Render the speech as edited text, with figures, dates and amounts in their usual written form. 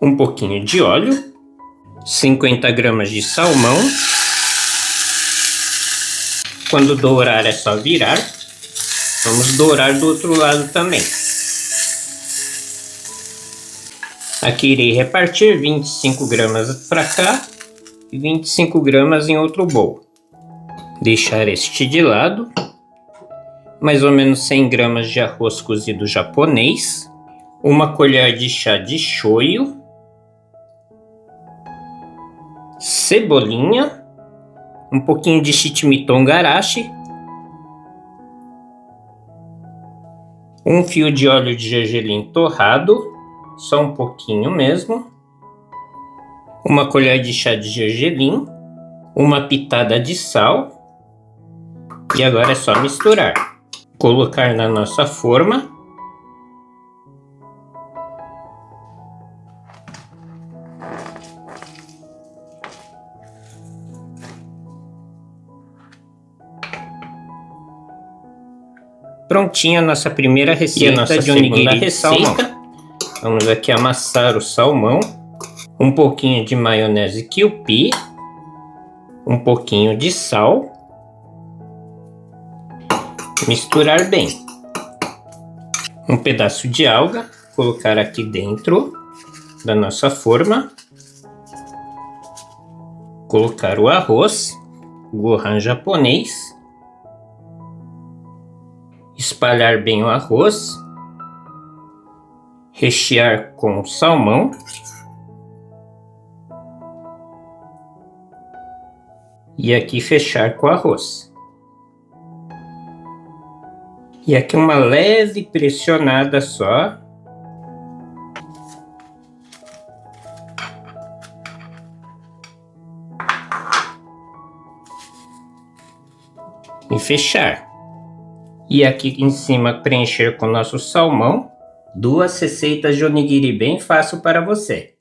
um pouquinho de óleo, 50 gramas de salmão. Quando dourar é só virar. Vamos dourar do outro lado também. Aqui irei repartir 25 gramas para cá e 25 gramas em outro bowl. Deixar este de lado. Mais ou menos 100 gramas de arroz cozido japonês. Uma colher de chá de shoyu. Cebolinha. Um pouquinho de shichimiton garashi. Um fio de óleo de gergelim torrado. Só um pouquinho mesmo. Uma colher de chá de gergelim. Uma pitada de sal. E agora é só misturar. Colocar na nossa forma. Prontinha a nossa primeira receita, e a nossa de onigiri de receita. Vamos aqui amassar o salmão. Um pouquinho de maionese Kewpie. Um pouquinho de sal. Misturar bem. Um pedaço de alga. Colocar aqui dentro da nossa forma. Colocar o arroz. Gohan japonês. Espalhar bem o arroz. Rechear com o salmão. E aqui fechar com o arroz. E aqui uma leve pressionada só. E fechar. E aqui em cima preencher com o nosso salmão. 2 receitas de onigiri bem fácil para você.